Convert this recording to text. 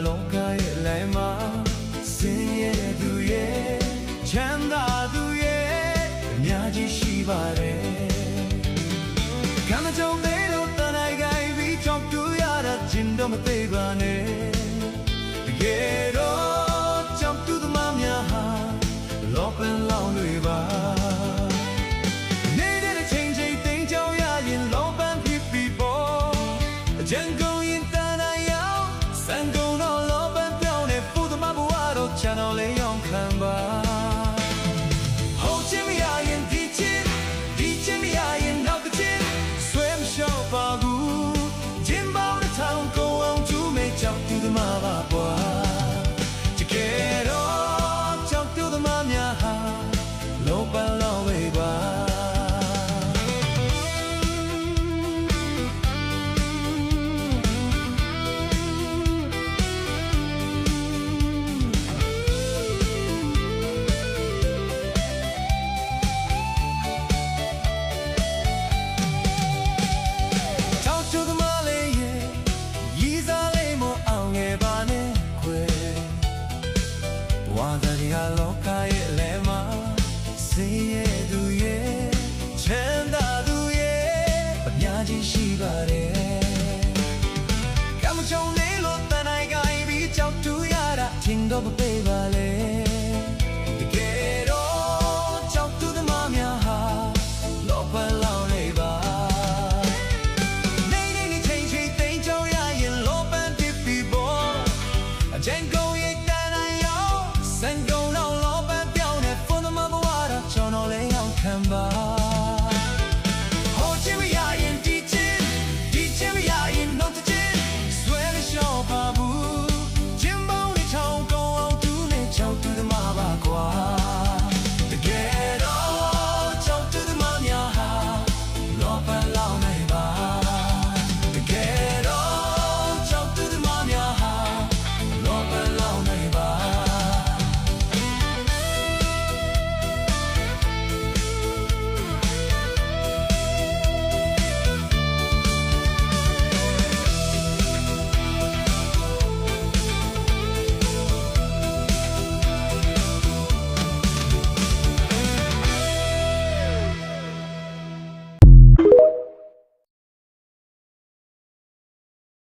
လောကရဲ့လမ်းမှာဆင်းရဲသူရဲ့ချမ်းသာသူရဲ့အများကြီးရှိပါတယ်ကမ်းမကြုံသေးလို့တန်တိုင်းကိုင်းပြီးကြောက်တူရတာခြင်းတော့မသေးပါနဲ့တကယ်တော့ကြောက်တူသမားများဟာလောပင်လောင်တွေပါနေတဲ့ချိန်ချိန်သိမ်းကြောင်ရရင်လောပန်းဖြစ်ပြီးပေါ်အကြံကုန်ရင်တန်တိုင်းရောက်စံကုန်တော့လောပန်းပြောင်းနေပူသမားဘဝတော့ချမ်းတော်လေးရောက်ခံပါဟုတ်ချင်မရရင်ဒီချင်မရရင်နောက်တစ်ချင်ဆွဲမလျှော့ပါဘူးဂျင်းပေါင်းတစ်ထောင်ကိုအောင်ကျူးမဲ့ကြောက်တူသမားပါကွာတကယ်တော့ကြောက်တူသမားများဟာလောပန်းလောဝေးပါဝါသာရီဟာလောကရဲ့လမ်းမှာဆင်းရဲသူရဲ့ချမ်းသာသူရဲ့အများကြီးရှိပါတယ်ကမ္ဘာချုံလေးလို့တန်တိုင်းကိုင်းပြီးကြောက်တူရတာထင်တော့မပေး